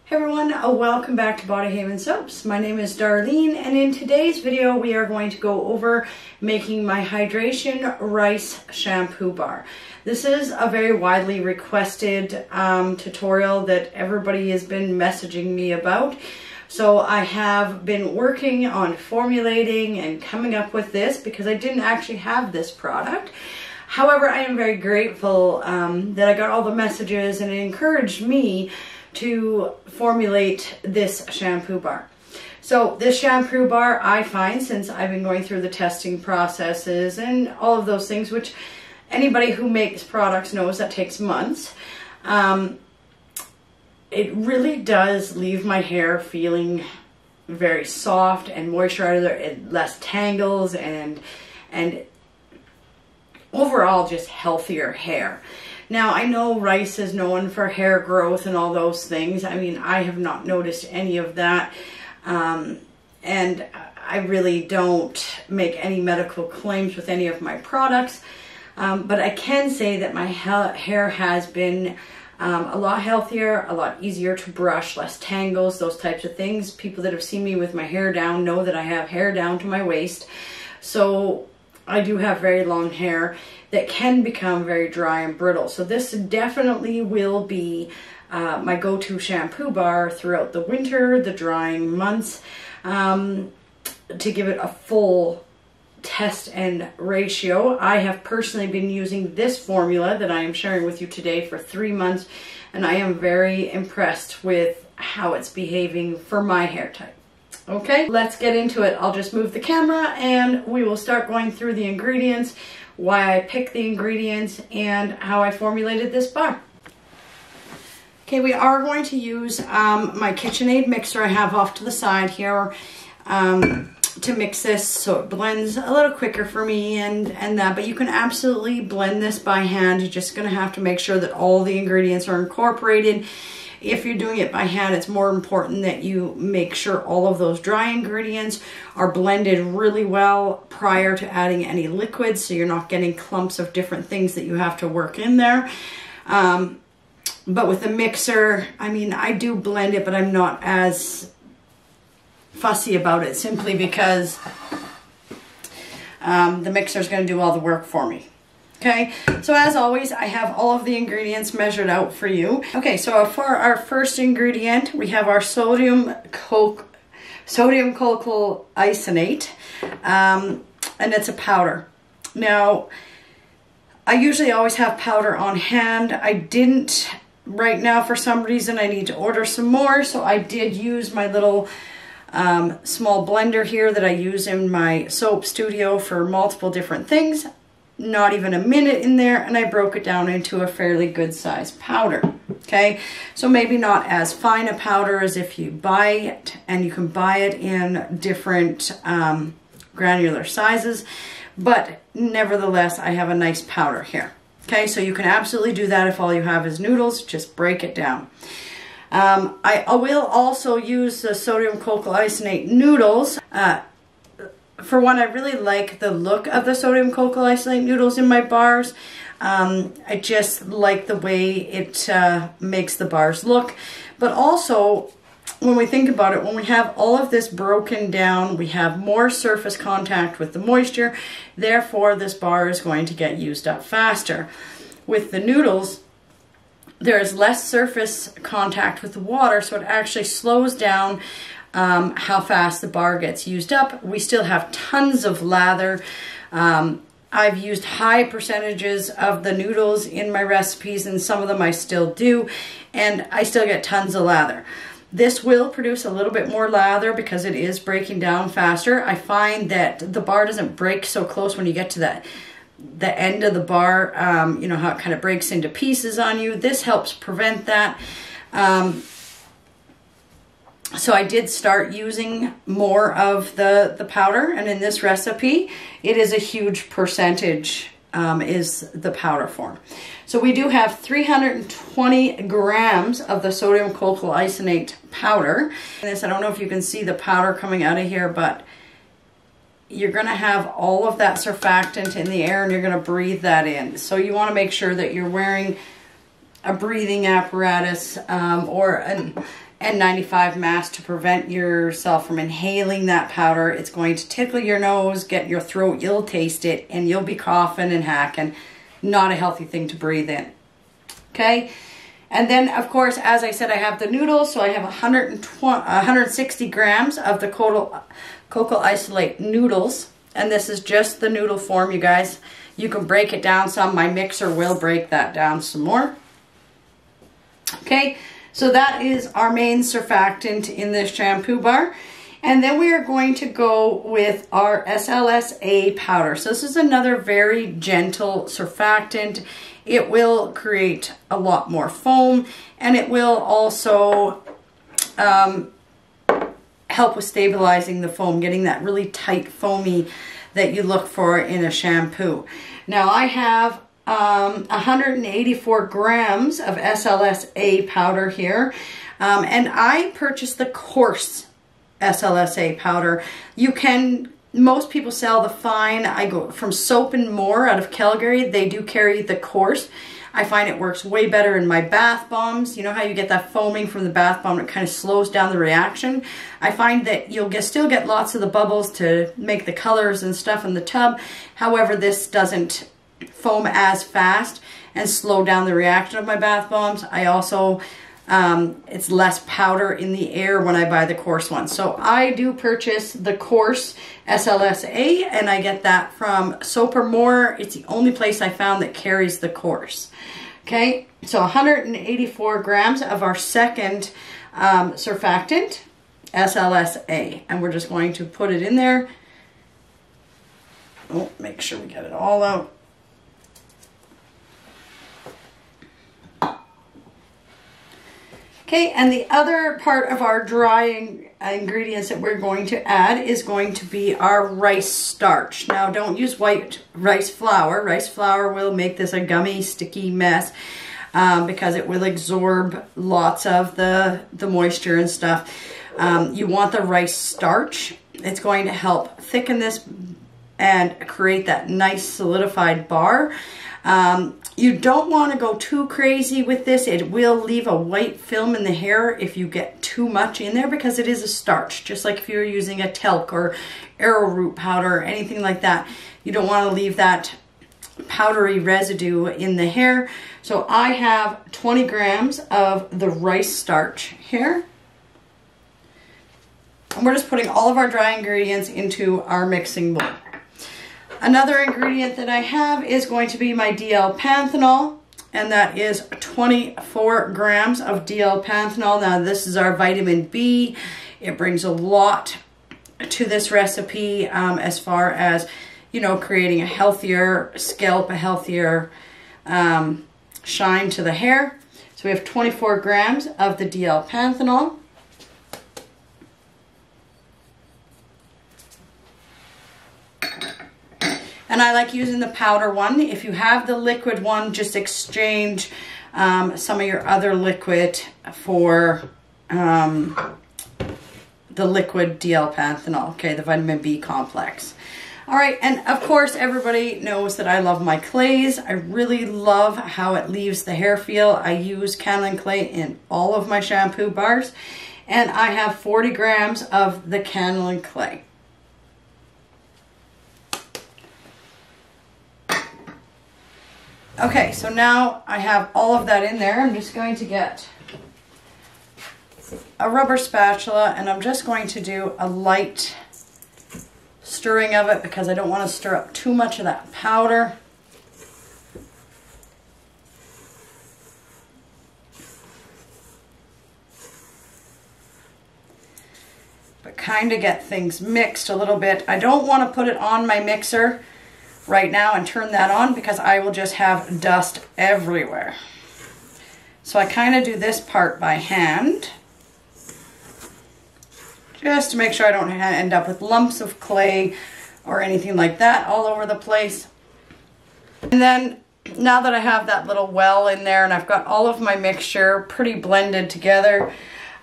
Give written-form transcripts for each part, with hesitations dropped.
Hey everyone, welcome back to Body Haven Soaps. My name is Darlene, and in today's video we are going to go over making my Hydration Rice Shampoo Bar. This is a very widely requested tutorial that everybody has been messaging me about. So I have been working on formulating and coming up with this because I didn't actually have this product. However, I am very grateful that I got all the messages, and it encouraged me to formulate this shampoo bar. So this shampoo bar, I find, since I've been going through the testing processes and all of those things, which anybody who makes products knows that takes months, it really does leave my hair feeling very soft and moisturized, less tangles, and overall just healthier hair. Now, I know rice is known for hair growth and all those things. I mean, I have not noticed any of that. And I really don't make any medical claims with any of my products. But I can say that my hair has been a lot healthier, a lot easier to brush, less tangles, those types of things. People that have seen me with my hair down know that I have hair down to my waist. So I do have very long hair that can become very dry and brittle. So this definitely will be my go-to shampoo bar throughout the winter, the drying months, to give it a full test and ratio. I have personally been using this formula that I am sharing with you today for 3 months, and I am very impressed with how it's behaving for my hair type. Okay, let's get into it. I'll just move the camera and we will start going through the ingredients, why I picked the ingredients, and how I formulated this bar. Okay, we are going to use my KitchenAid mixer I have off to the side here to mix this so it blends a little quicker for me and that, but you can absolutely blend this by hand. You're just going to have to make sure that all the ingredients are incorporated. If you're doing it by hand, it's more important that you make sure all of those dry ingredients are blended really well prior to adding any liquids, so you're not getting clumps of different things that you have to work in there. But with the mixer, I mean, I do blend it, but I'm not as fussy about it, simply because the mixer is going to do all the work for me. Okay, so as always, I have all of the ingredients measured out for you. Okay, so for our first ingredient, we have our sodium cocoa isonate, and it's a powder. Now, I usually always have powder on hand. I didn't right now. For some reason, I need to order some more, so I did use my little small blender here that I use in my soap studio for multiple different things. Not even a minute in there, and I broke it down into a fairly good sized powder. Okay, so maybe not as fine a powder as if you buy it, and you can buy it in different granular sizes, but nevertheless I have a nice powder here. Okay, so you can absolutely do that if all you have is noodles. Just break it down. I will also use the sodium cocoa isonate noodles. For one, I really like the look of the sodium cocoa isonate noodles in my bars. I just like the way it makes the bars look. But also, when we think about it, when we have all of this broken down, we have more surface contact with the moisture. Therefore, this bar is going to get used up faster. With the noodles, there is less surface contact with the water, so it actually slows down how fast the bar gets used up. We still have tons of lather. I've used high percentages of the noodles in my recipes, and some of them I still do, and I still get tons of lather. This will produce a little bit more lather because it is breaking down faster. I find that the bar doesn't break so close when you get to the end of the bar, you know how it kind of breaks into pieces on you. This helps prevent that. So I did start using more of the powder, and in this recipe, it is a huge percentage is the powder form. So we do have 320 grams of the sodium cocoa isonate powder. And this, I don't know if you can see the powder coming out of here, but you're going to have all of that surfactant in the air, and you're going to breathe that in. So you want to make sure that you're wearing a breathing apparatus or an N95 mask to prevent yourself from inhaling that powder. It's going to tickle your nose, get your throat, you'll taste it, and you'll be coughing and hacking. Not a healthy thing to breathe in. Okay? And then, of course, as I said, I have the noodles. So I have 160 grams of the cocoa isolate noodles. And this is just the noodle form, you guys. You can break it down some. My mixer will break that down some more. Okay, so that is our main surfactant in this shampoo bar. And then we are going to go with our SLSA powder. So this is another very gentle surfactant. It will create a lot more foam, and it will also help with stabilizing the foam, getting that really tight foamy that you look for in a shampoo. Now I have 184 grams of SLSA powder here, and I purchased the coarse SLSA powder. You can, most people sell the fine. I go from Soap and More out of Calgary. They do carry the coarse. I find it works way better in my bath bombs. You know how you get that foaming from the bath bomb, it kind of slows down the reaction. I find that you'll still get lots of the bubbles to make the colors and stuff in the tub. However, this doesn't foam as fast and slow down the reaction of my bath bombs. I also, it's less powder in the air when I buy the coarse one. So I do purchase the coarse SLSA, and I get that from Soap or More. It's the only place I found that carries the coarse. Okay, so 184 grams of our second surfactant, SLSA, and we're just going to put it in there. Oh, make sure we get it all out. Okay, and the other part of our drying ingredients that we're going to add is going to be our rice starch. Now, don't use white rice flour. Rice flour will make this a gummy, sticky mess because it will absorb lots of the moisture and stuff. You want the rice starch. It's going to help thicken this and create that nice solidified bar. You don't want to go too crazy with this. It will leave a white film in the hair if you get too much in there, because it is a starch, just like if you're using a talc or arrowroot powder or anything like that. You don't want to leave that powdery residue in the hair. So I have 20 grams of the rice starch here. And we're just putting all of our dry ingredients into our mixing bowl. Another ingredient that I have is going to be my D-L-panthenol, and that is 24 grams of D-L-panthenol. Now this is our vitamin B. It brings a lot to this recipe as far as, you know, creating a healthier scalp, a healthier shine to the hair. So we have 24 grams of the D-L-panthenol. And I like using the powder one. If you have the liquid one, just exchange some of your other liquid for the liquid D-L-panthenol, okay, the vitamin B complex. All right, and of course, everybody knows that I love my clays. I really love how it leaves the hair feel. I use Kaolin clay in all of my shampoo bars, and I have 40 grams of the Kaolin clay. Okay, so now I have all of that in there. I'm just going to get a rubber spatula, and I'm just going to do a light stirring of it because I don't want to stir up too much of that powder. But kind of get things mixed a little bit. I don't want to put it on my mixer right now and turn that on because I will just have dust everywhere. So I kind of do this part by hand, just to make sure I don't end up with lumps of clay or anything like that all over the place. And then now that I have that little well in there and I've got all of my mixture pretty blended together,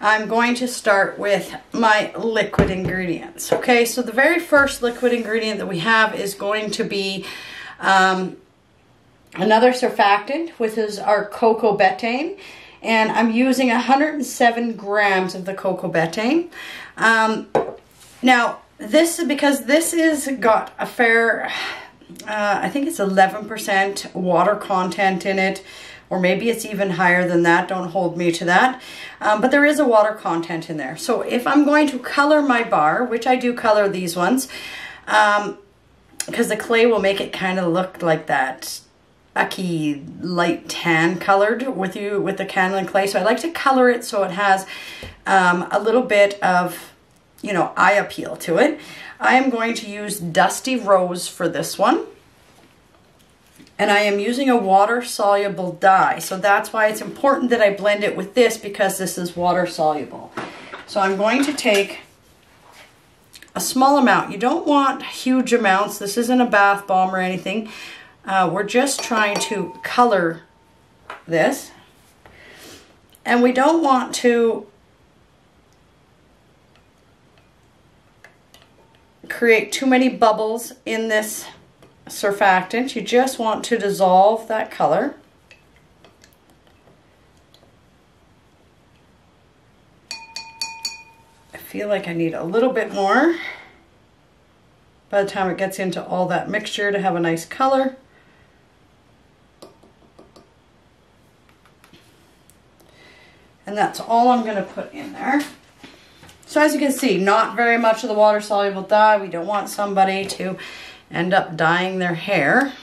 I'm going to start with my liquid ingredients. Okay, so the very first liquid ingredient that we have is going to be another surfactant, which is our cocoa betaine. And I'm using 107 grams of the cocoa betaine. Now, because this is got a fair, I think it's 11% water content in it, or maybe it's even higher than that, don't hold me to that. But there is a water content in there. So if I'm going to color my bar, which I do color these ones, because the clay will make it kind of look like that icky light tan colored with the kaolin clay. So I like to color it so it has a little bit of, you know, eye appeal to it. I am going to use Dusty Rose for this one. And I am using a water-soluble dye. So that's why it's important that I blend it with this, because this is water-soluble. So I'm going to take a small amount. You don't want huge amounts. This isn't a bath bomb or anything. We're just trying to color this. And we don't want to create too many bubbles in this surfactant. You just want to dissolve that color. I feel like I need a little bit more by the time it gets into all that mixture to have a nice color. And that's all I'm going to put in there. So as you can see, not very much of the water-soluble dye. We don't want somebody to end up dyeing their hair.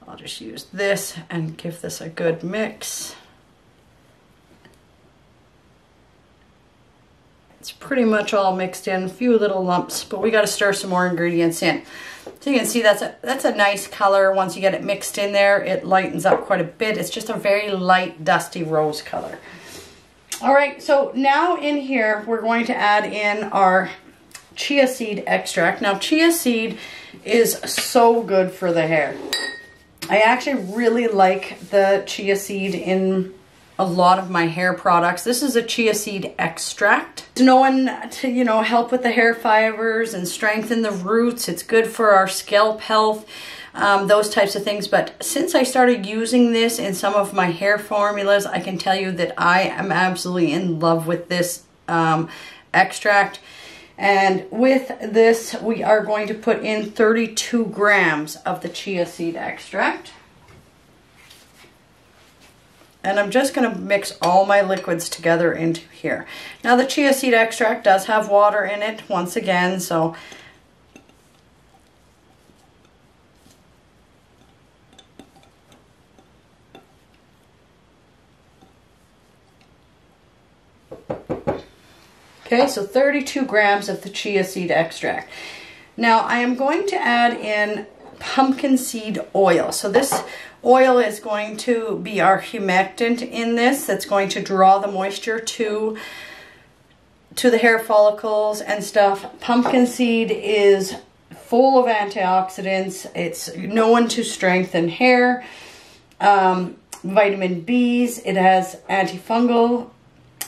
I'll just use this and give this a good mix. It's pretty much all mixed in, a few little lumps, but we got to stir some more ingredients in. So you can see that's a nice color. Once you get it mixed in there, it lightens up quite a bit. It's just a very light dusty rose color. All right, so now in here, we're going to add in our chia seed extract. Now, chia seed is so good for the hair. I actually really like the chia seed in a lot of my hair products. This is a chia seed extract. It's known to, you know, help with the hair fibers and strengthen the roots. It's good for our scalp health, those types of things. But since I started using this in some of my hair formulas, I can tell you that I am absolutely in love with this extract. And with this, we are going to put in 32 grams of the chia seed extract. And I'm just going to mix all my liquids together into here. Now the chia seed extract does have water in it once again, so okay, so 32 grams of the chia seed extract. Now I am going to add in pumpkin seed oil. So this oil is going to be our humectant in this. That's going to draw the moisture to the hair follicles and stuff. Pumpkin seed is full of antioxidants. It's known to strengthen hair. Vitamin B's. It has antifungal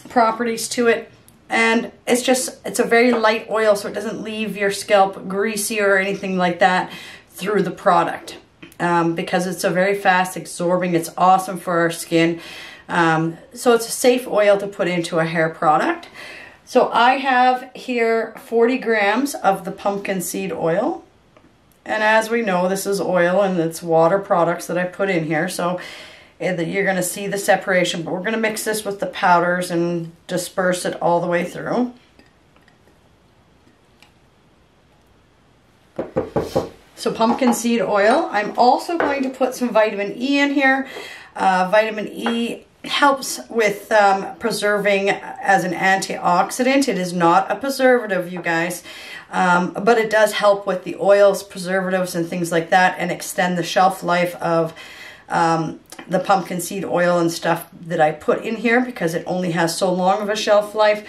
properties to it. And it's a very light oil, so it doesn't leave your scalp greasy or anything like that through the product. Because it's a very fast absorbing. It's awesome for our skin. So it's a safe oil to put into a hair product. So I have here 40 grams of the pumpkin seed oil. And as we know, this is oil and it's water products that I put in here. So you're going to see the separation. But we're going to mix this with the powders and disperse it all the way through. So pumpkin seed oil. I'm also going to put some vitamin E in here. Vitamin E helps with preserving as an antioxidant. It is not a preservative, you guys, but it does help with the oils, preservatives, and things like that, and extend the shelf life of the pumpkin seed oil and stuff that I put in here, because it only has so long of a shelf life.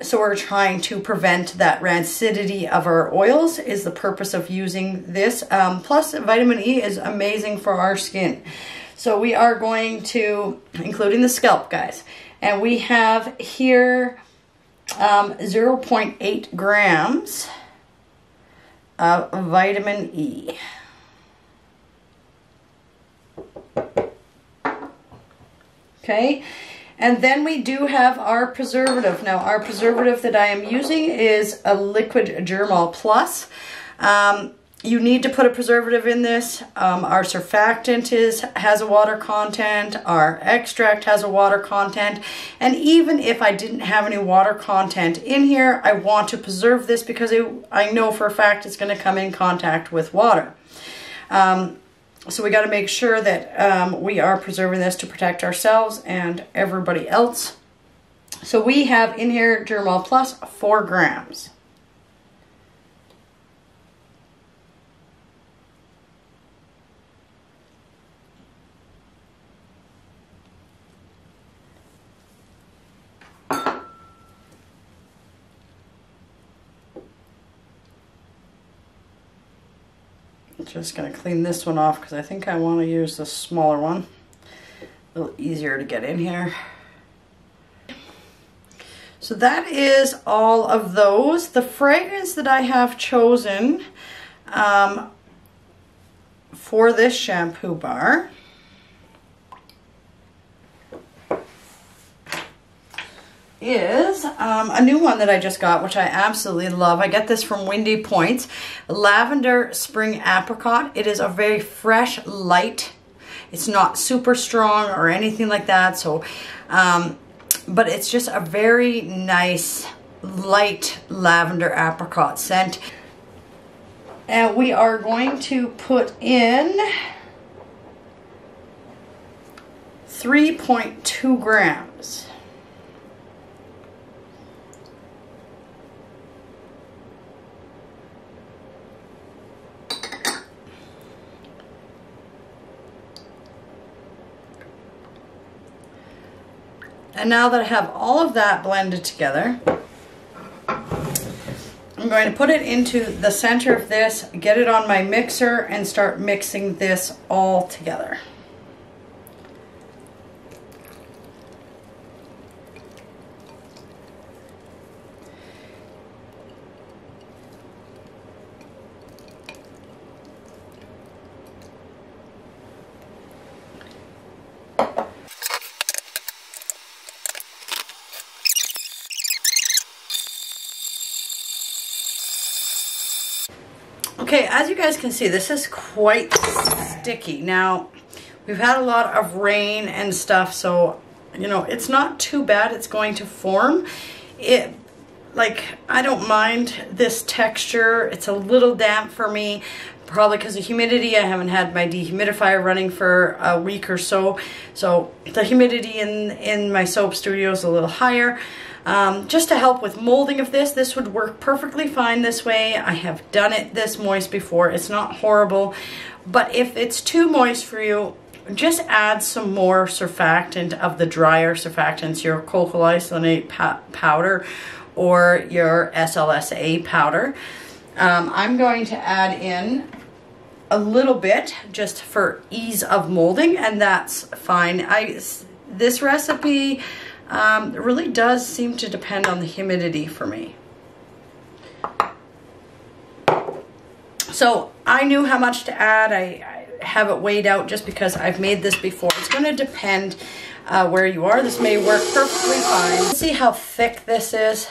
So we're trying to prevent that rancidity of our oils is the purpose of using this. Plus vitamin E is amazing for our skin. So we are going to, including the scalp, guys, and we have here 0.8 grams of vitamin E. Okay, and then we do have our preservative. Now our preservative that I am using is a liquid Germall Plus. You need to put a preservative in this. Our surfactant has a water content, our extract has a water content, and even if I didn't have any water content in here, I want to preserve this because I know for a fact it's going to come in contact with water. So we got to make sure that we are preserving this to protect ourselves and everybody else. So we have in here Germall Plus 4 grams. Just going to clean this one off because I think I want to use the smaller one. A little easier to get in here. So that is all of those. The fragrance that I have chosen for this shampoo bar is a new one that I just got, which I absolutely love. I get this from Windy Points. Lavender Spring Apricot. It is a very fresh, light. It's not super strong or anything like that. So, but it's just a very nice, light lavender apricot scent. And we are going to put in 3.2 grams. And now that I have all of that blended together, I'm going to put it into the center of this, get it on my mixer, and start mixing this all together. Okay, as you guys can see, this is quite sticky. Now, we've had a lot of rain and stuff, so, you know, it's not too bad. It's going to form. I don't mind this texture. It's a little damp for me, probably because of humidity. I haven't had my dehumidifier running for a week or so. So the humidity in my soap studio is a little higher. Just to help with molding of this would work perfectly fine this way. I have done it this moist before. It's not horrible, but if it's too moist for you, just add some more surfactant of the drier surfactants, your cocoa isonate powder or your SLSA powder. I'm going to add in a little bit just for ease of molding, and that's fine. This recipe really does seem to depend on the humidity for me. So I knew how much to add. I have it weighed out just because I've made this before. It's going to depend where you are. This may work perfectly fine. Let's see how thick this is.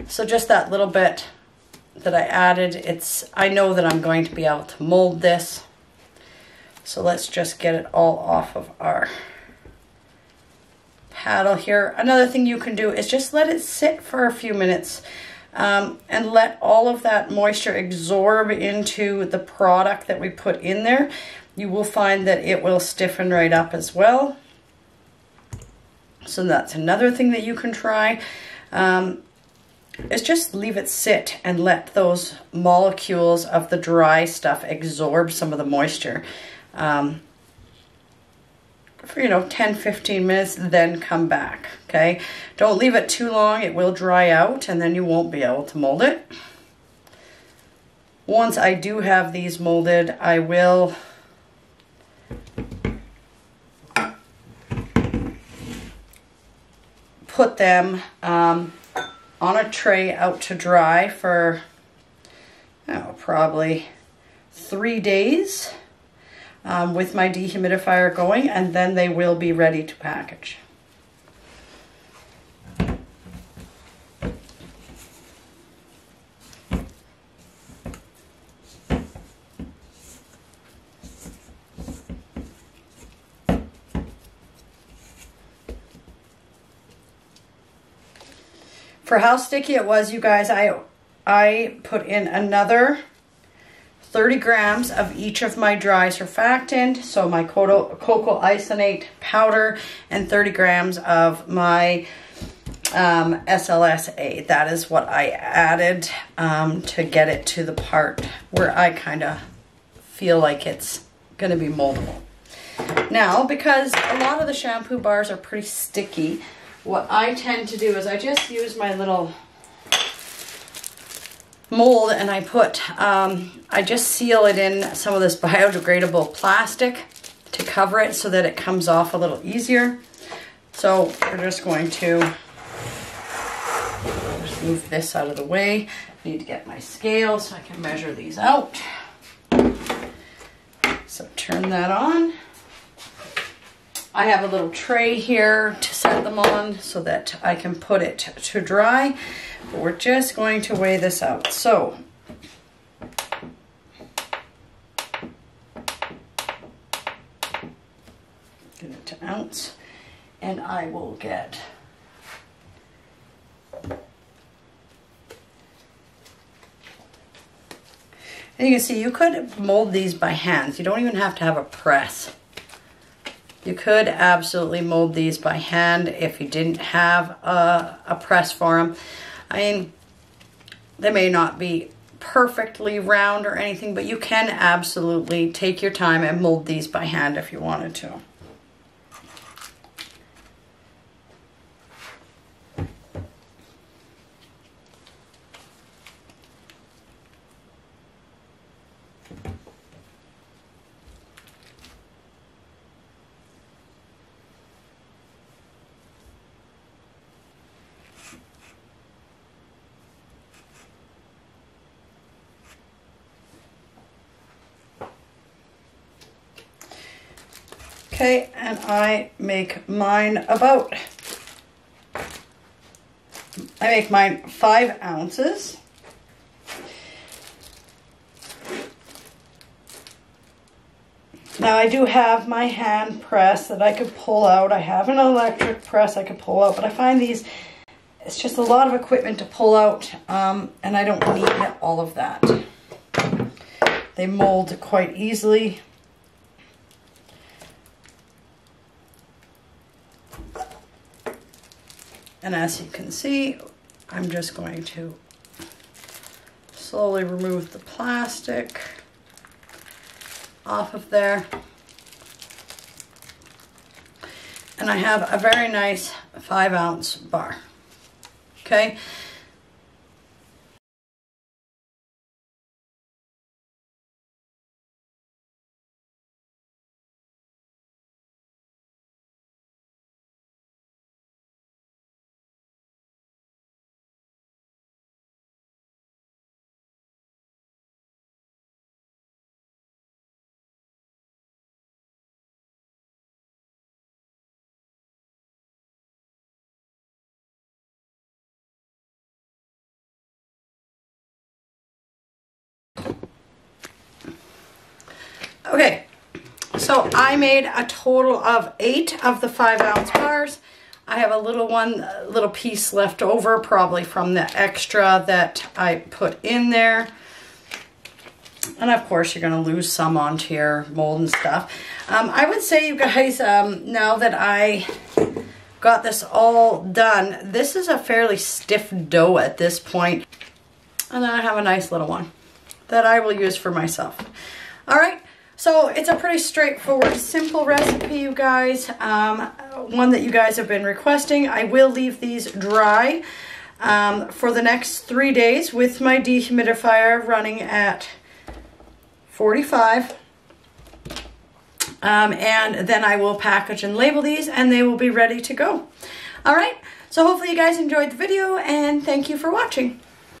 So just that little bit that I added, I know that I'm going to be able to mold this. So let's just get it all off of our paddle here. Another thing you can do is just let it sit for a few minutes and let all of that moisture absorb into the product that we put in there. You will find that it will stiffen right up as well. So that's another thing that you can try. Is just leave it sit and let those molecules of the dry stuff absorb some of the moisture. For 10-15 minutes, then come back. Okay, don't leave it too long. It will dry out and then you won't be able to mold it. Once I do have these molded, I will put them on a tray out to dry for probably 3 days. with my dehumidifier going, and then they will be ready to package. For how sticky it was, you guys, I put in another 30 grams of each of my dry surfactant, so my cocoa isonate powder, and 30 grams of my SLSA. That is what I added to get it to the part where I kind of feel like it's going to be moldable. Now, because a lot of the shampoo bars are pretty sticky, what I tend to do is I just use my little mold and I put, I just seal it in some of this biodegradable plastic to cover it so that it comes off a little easier. So we're just going to just move this out of the way. I need to get my scale so I can measure these out. So turn that on. I have a little tray here to set them on so that I can put it to dry. But we're just going to weigh this out. So, get it to ounce, and I will get and you can see you could mold these by hand. You don't even have to have a press. You could absolutely mold these by hand if you didn't have a press for them. I mean, they may not be perfectly round or anything, but you can absolutely take your time and mold these by hand if you wanted to. Okay, and I make mine 5 ounces. Now I do have my hand press that I could pull out. I have an electric press I could pull out, but I find these, it's just a lot of equipment to pull out, and I don't need all of that. They mold quite easily. And as you can see, I'm just going to slowly remove the plastic off of there. And I have a very nice 5-ounce bar. Okay. Okay, so I made a total of 8 of the 5-ounce bars. I have a little piece left over, probably from the extra that I put in there. And of course, you're going to lose some onto your mold and stuff. I would say, you guys, now that I got this all done, this is a fairly stiff dough at this point. And then I have a nice little one that I will use for myself. All right. So it's a pretty straightforward, simple recipe, you guys. One that you guys have been requesting. I will leave these dry for the next 3 days with my dehumidifier running at 45. And then I will package and label these and they will be ready to go. All right. So hopefully you guys enjoyed the video and thank you for watching.